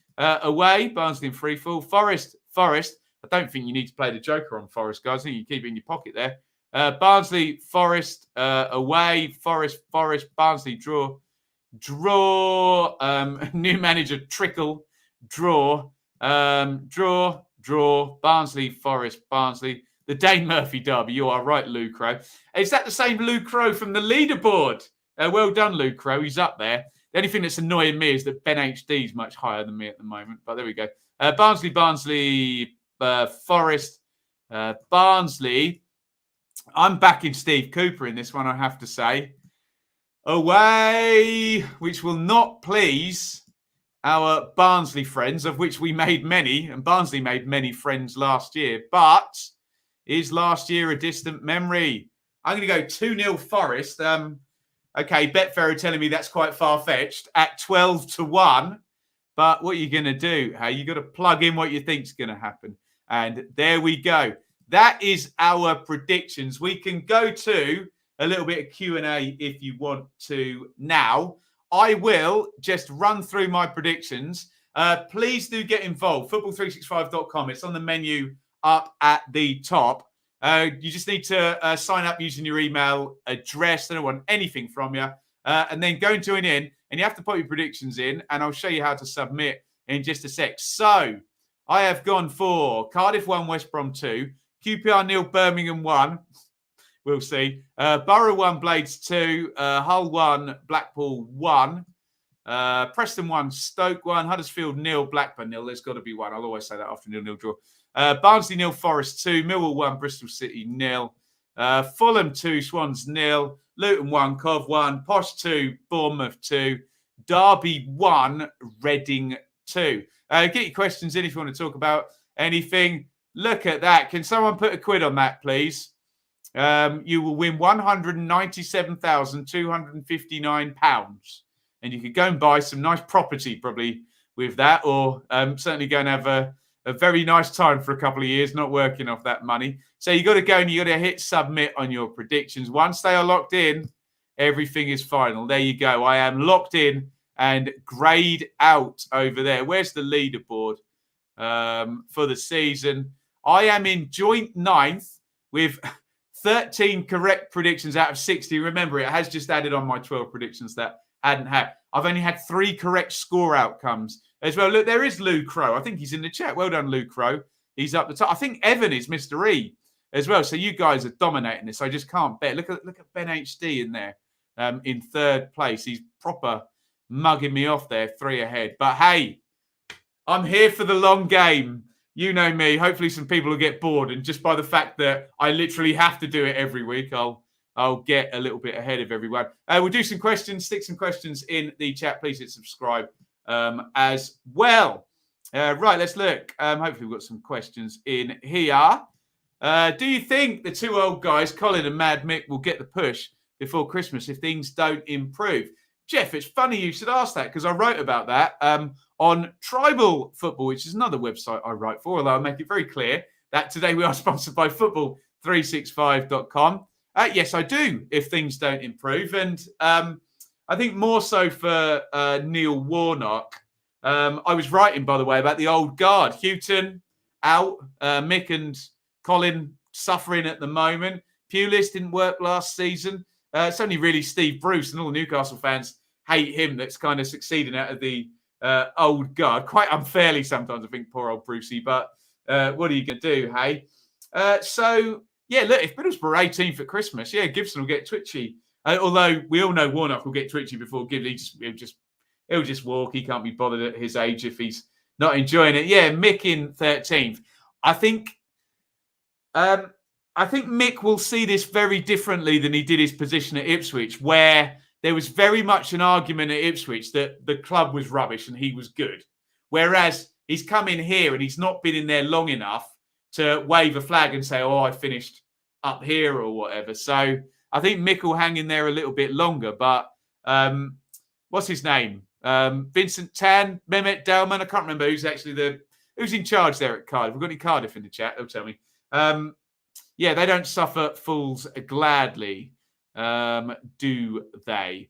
Away, Barnsley in free fall. Forest. I don't think you need to play the Joker on Forest, guys. I think you keep it in your pocket there. Barnsley, Forest, away, Forest, Barnsley, draw. New manager, Trickle, draw. Barnsley, Forest, Barnsley. The Dane Murphy derby. You are right, Lou Crow. Is that the same Lou Crow from the leaderboard? Well done, Lou Crow. He's up there. The only thing that's annoying me is that Ben HD is much higher than me at the moment. But there we go. Barnsley, Forest, Barnsley. I'm backing Steve Cooper in this one, I have to say. Away, which will not please our Barnsley friends, of which we made many, and Barnsley made many friends last year. But is last year a distant memory? I'm going to go 2-0 Forest. Okay, Betfair are telling me that's quite far-fetched at 12-1. But what are you going to do? Hey, you got to plug in what you think's going to happen. And there we go. That is our predictions. We can go to a little bit of Q&A if you want to now. I will just run through my predictions. Please do get involved. Football365.com. It's on the menu up at the top. You just need to sign up using your email address. They don't want anything from you. And then go into an in, and you have to put your predictions in, and I'll show you how to submit in just a sec. So I have gone for Cardiff 1, West Brom 2, QPR 0, Birmingham 1. We'll see. Borough 1, Blades 2, Hull 1, Blackpool 1, Preston 1, Stoke 1, Huddersfield 0, Blackburn 0. There's got to be one. I'll always say that after 0-0 draw. Barnsley 0, Forest 2, Millwall 1, Bristol City 0, Fulham 2, Swans 0, Luton 1, Cov 1, Posh 2, Bournemouth 2, Derby 1, Reading 2. Get your questions in if you want to talk about anything. Look at that. Can someone put a quid on that, please? You will win £197,259. And you could go and buy some nice property probably with that, or certainly go and have a very nice time for a couple of years, not working off that money. So you got to go and you got to hit submit on your predictions. Once they are locked in, everything is final. There you go. I am locked in and grayed out over there. Where's the leaderboard for the season? I am in joint 9th with 13 correct predictions out of 60. Remember, it has just added on my 12 predictions that I hadn't had. I've only had 3 correct score outcomes as well. Look, there is Lou Crow. I think he's in the chat. Well done, Lou Crow. He's up the top. I think Evan is Mr. E as well. So you guys are dominating this. I just can't bet. Look at Ben HD in there in 3rd place. He's proper mugging me off there, 3 ahead. But hey, I'm here for the long game. You know me. Hopefully some people will get bored. And just by the fact that I literally have to do it every week, I'll get a little bit ahead of everyone. We'll do some questions. Stick some questions in the chat. Please hit subscribe as well. Right, let's look. Hopefully we've got some questions in here. Do you think the 2 old guys, Colin and Mad Mick, will get the push before Christmas if things don't improve? Jeff, it's funny you should ask that because I wrote about that on Tribal Football, which is another website I write for, although I'll make it very clear that today we are sponsored by Football365.com. Yes, I do, if things don't improve. And I think more so for Neil Warnock. I was writing, by the way, about the old guard. Houghton out, Mick and Colin suffering at the moment. Pulis didn't work last season. It's only really Steve Bruce, and all the Newcastle fans hate him, that's kind of succeeding out of the old guard. Quite unfairly sometimes, I think, poor old Brucey. But what are you going to do, hey? So, yeah, look, if Middlesbrough 18th at Christmas, yeah, Gibson will get twitchy. Although we all know Warnock will get twitchy before Gibson. He'll just walk. He can't be bothered at his age if he's not enjoying it. Yeah, Mick in 13th. I think Mick will see this very differently than he did his position at Ipswich, where there was very much an argument at Ipswich that the club was rubbish and he was good. Whereas he's come in here and he's not been in there long enough to wave a flag and say, oh, I finished up here or whatever. So I think Mick will hang in there a little bit longer. But what's his name? Vincent Tan, Mehmet Delman. I can't remember who's actually who's in charge there at Cardiff. We've got any Cardiff in the chat? They'll tell me. Yeah, they don't suffer fools gladly, do they?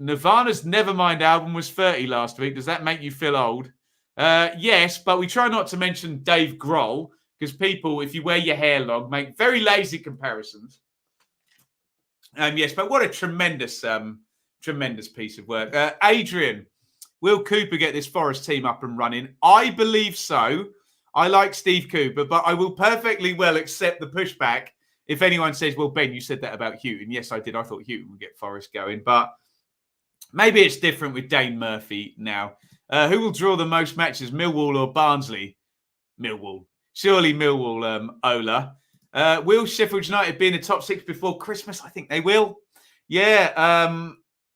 Nirvana's Nevermind album was 30 last week. Does that make you feel old? Yes, but we try not to mention Dave Grohl because people, if you wear your hair long, make very lazy comparisons. Yes, but what a tremendous piece of work. Adrian, will Cooper get this Forest team up and running? I believe so. I like Steve Cooper, but I will perfectly well accept the pushback if anyone says, well, Ben, you said that about Houghton. Yes, I did. I thought Houghton would get Forest going, but maybe it's different with Dane Murphy now. Who will draw the most matches, Millwall or Barnsley? Millwall. Surely Millwall, Ola. Will Sheffield United be in the top 6 before Christmas? I think they will. Yeah,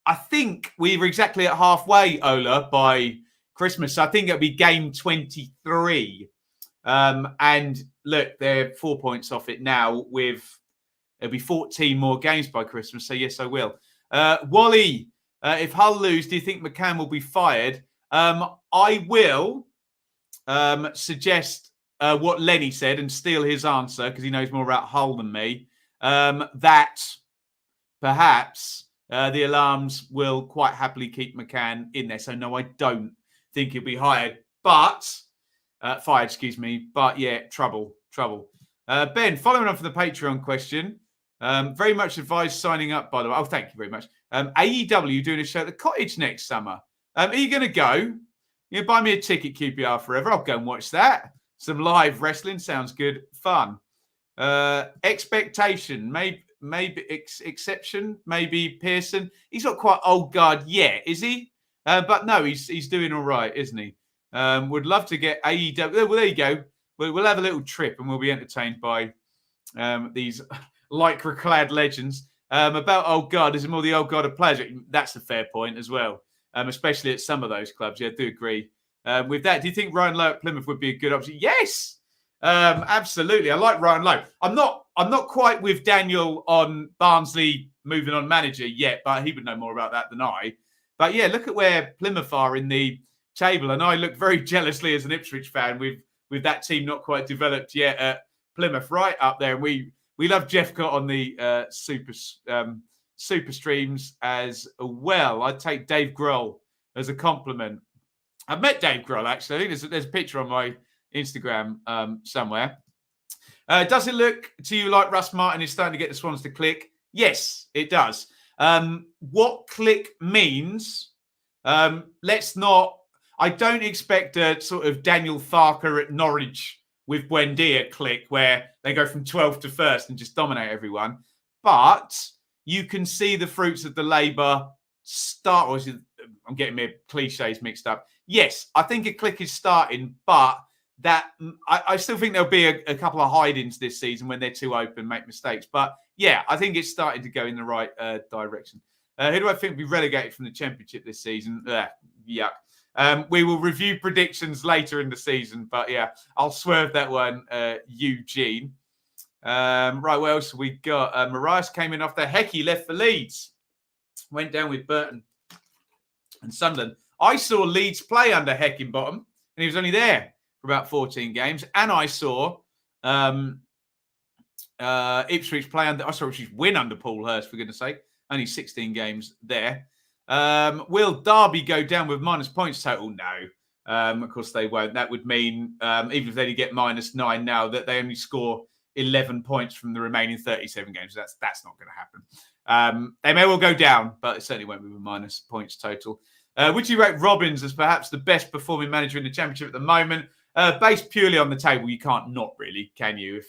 I think we were exactly at halfway, Ola, by Christmas. I think it'll be game 23. And look, they're 4 points off it now it'll be 14 more games by Christmas. So yes, I will. Wally, if Hull lose, do you think McCann will be fired? I will suggest what Lenny said and steal his answer because he knows more about Hull than me. That perhaps the Alarms will quite happily keep McCann in there. So no, I don't think he'll be fired. But yeah, trouble. Ben, following on from the Patreon question, very much advised signing up, by the way. Oh, thank you very much. AEW doing a show at the Cottage next summer. Are you going to go? You buy me a ticket, QPR Forever. I'll go and watch that. Some live wrestling sounds good. Fun. Expectation, maybe exception, maybe Pearson. He's not quite old guard yet, is he? But no, he's doing all right, isn't he? Would love to get AEW. Well, there you go. We'll have a little trip and we'll be entertained by these lycra-clad legends. About old guardism or the old guard of pleasure. That's a fair point as well, especially at some of those clubs. Yeah, I do agree. With that, do you think Ryan Lowe at Plymouth would be a good option? Yes, absolutely. I like Ryan Lowe. I'm not quite with Daniel on Barnsley moving on manager yet, but he would know more about that than I. But yeah, look at where Plymouth are in the table, and I look very jealously as an Ipswich fan with that team not quite developed yet at Plymouth, right up there. We love Jeff Cott on the super streams as well. I'd take Dave Grohl as a compliment. I've met Dave Grohl, actually. I think there's a picture on my Instagram somewhere. Does it look to you like Russ Martin is starting to get the Swans to click? Yes, it does. What click means, let's not... I don't expect a sort of Daniel Farker at Norwich with Buendia click where they go from 12th to 1st and just dominate everyone. But you can see the fruits of the Labour start. Or I'm getting my cliches mixed up. Yes, I think a click is starting, but that I still think there'll be a couple of hide-ins this season when they're too open, make mistakes. But yeah, I think it's starting to go in the right direction. Who do I think will be relegated from the Championship this season? Yuck. We will review predictions later in the season, but yeah, I'll swerve that one, Eugene. Right, what else have we got? Marias came in off the Hecky, left for Leeds. Went down with Burton and Sunderland. I saw Leeds play under Heckingbottom, and he was only there for about 14 games. And I saw Ipswich play under... I saw Ipswich win under Paul Hurst, for goodness sake. Only 16 games there. Will Darby go down with minus points total? No. Of course they won't. That would mean, even if they get -9 now, that they only score 11 points from the remaining 37 games. That's not going to happen. They may well go down, but it certainly won't be with minus points total. Would you rate Robbins as perhaps the best performing manager in the Championship at the moment? Based purely on the table, you can't not really, can you?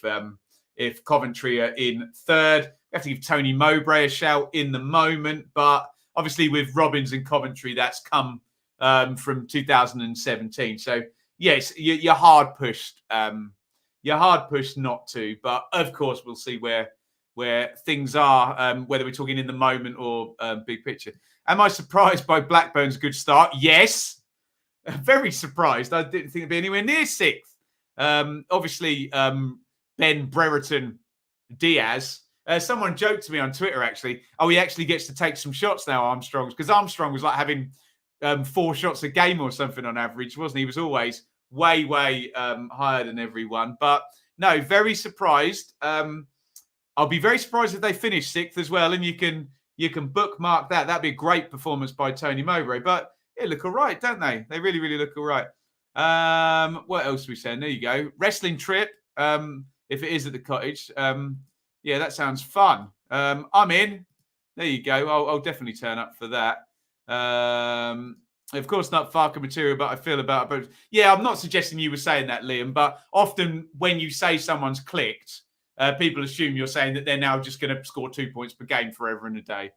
If Coventry are in third, you have to give Tony Mowbray a shout in the moment, but obviously, with Robbins and Coventry, that's come from 2017. So, yes, you're hard pushed. You're hard pushed not to. But, of course, we'll see where things are, whether we're talking in the moment or big picture. Am I surprised by Blackburn's good start? Yes. Very surprised. I didn't think it'd be anywhere near 6th. Obviously, Ben Brereton Diaz... someone joked to me on Twitter, actually, he actually gets to take some shots now, Armstrong, because Armstrong was like having 4 shots a game or something on average, wasn't he? He was always way higher than everyone. But no, very surprised. I'll be very surprised if they finish 6th as well, and you can you can bookmark that. That'd be a great performance by Tony Mowbray. But they look all right, don't they? They really, really look all right. What else are we saying? There you go. Wrestling trip, if it is at the cottage. Yeah, that sounds fun. I'm in. There you go. I'll definitely turn up for that. Of course, not Farker material, but I feel about it. But yeah, I'm not suggesting you were saying that, Liam, but often when you say someone's clicked, people assume you're saying that they're now just going to score 2 points per game forever and a day.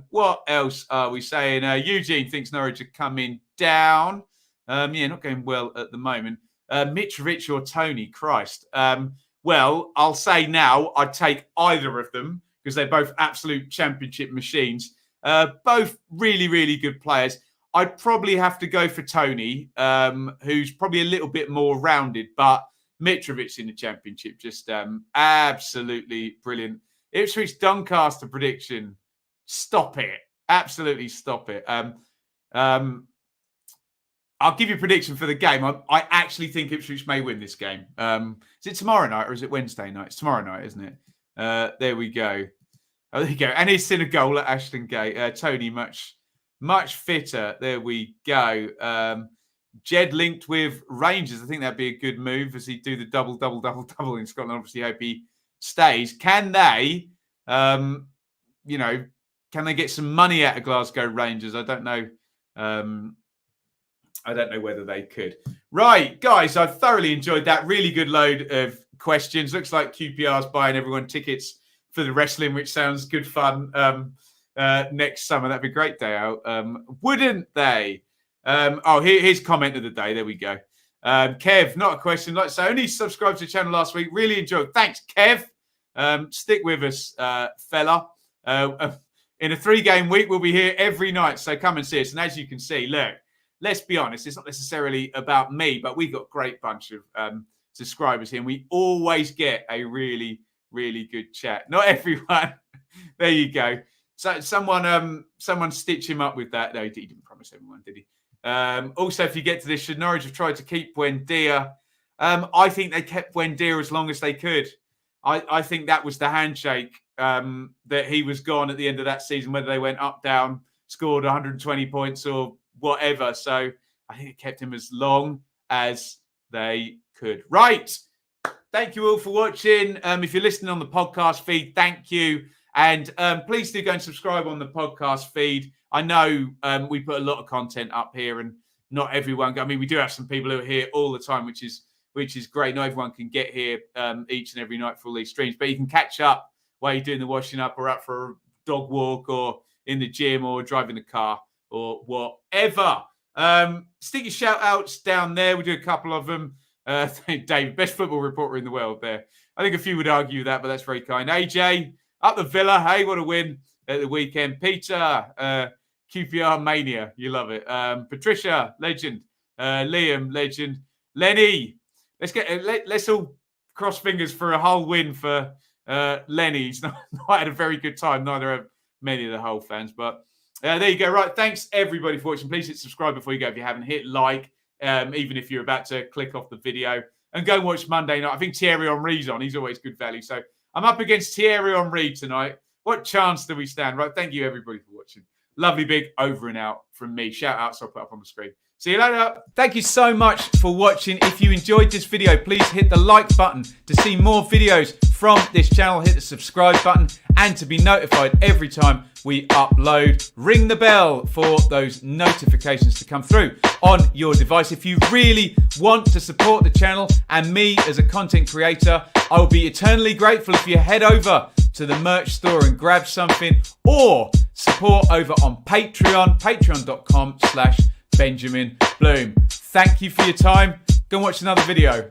What else are we saying? Eugene thinks Norwich are coming down. Yeah, not going well at the moment. Mitrovic or Tony, Christ. Well, I'll say now I'd take either of them because they're both absolute championship machines. Both really, really good players. I'd probably have to go for Tony, who's probably a little bit more rounded, but Mitrovic in the championship, just absolutely brilliant. Ipswich Doncaster prediction. Stop it. Absolutely stop it. I'll give you a prediction for the game. I actually think Ipswich may win this game. Is it tomorrow night or is it Wednesday night? It's tomorrow night, isn't it? There we go. Oh, there you go. And he's in a goal at Ashton Gate. Tony, much fitter. There we go. Jed linked with Rangers. I think that'd be a good move as he do the double in Scotland. Obviously, hope he stays. Can they, can they get some money out of Glasgow Rangers? I don't know. I don't know whether they could. Right, guys, I've thoroughly enjoyed that. Really good load of questions. Looks like QPR's buying everyone tickets for the wrestling, which sounds good fun next summer. That'd be a great day out. Wouldn't they? Here's comment of the day. There we go. Kev, not a question. Like so, only subscribed to the channel last week. Really enjoyed. Thanks, Kev. Stick with us, fella. In a 3-game week, we'll be here every night. So come and see us. And as you can see, look, let's be honest, it's not necessarily about me, but we've got a great bunch of subscribers here. And we always get a really, really good chat. Not everyone. There you go. So someone stitch him up with that. No, he didn't promise everyone, did he? Also, if you get to this, should Norwich have tried to keep Buendia? I think they kept Buendia as long as they could. I think that was the handshake that he was gone at the end of that season, whether they went up, down, scored 120 points or whatever. So I think it kept him as long as they could. Right. Thank you all for watching. If you're listening on the podcast feed, thank you. And please do go and subscribe on the podcast feed. I know we put a lot of content up here and not everyone. I mean, we do have some people who are here all the time, which is great. Not everyone can get here each and every night for all these streams, but you can catch up while you're doing the washing up or up for a dog walk or in the gym or driving the car or whatever. Stick your shout outs down there. We do a couple of them. David, best football reporter in the world there. I think a few would argue that, but that's very kind. AJ, up the Villa. Hey, what a win at the weekend. Peter, QPR mania. You love it. Patricia, legend. Liam, legend. Lenny, let's all cross fingers for a Hull win for Lenny. He's not had a very good time. Neither have many of the Hull fans. But there you go. Right. Thanks, everybody, for watching. Please hit subscribe before you go if you haven't. Hit like, even if you're about to click off the video. And go and watch Monday night. I think Thierry Henry's on. He's always good value. So I'm up against Thierry Henry tonight. What chance do we stand? Right. Thank you, everybody, for watching. Lovely big over and out from me. Shout outs I'll put up on the screen. See you later. Thank you so much for watching. If you enjoyed this video, please hit the like button to see more videos from this channel. Hit the subscribe button and to be notified every time we upload. Ring the bell for those notifications to come through on your device. If you really want to support the channel and me as a content creator, I will be eternally grateful if you head over to the merch store and grab something or support over on Patreon, patreon.com/Benjamin Bloom. Thank you for your time. Go and watch another video.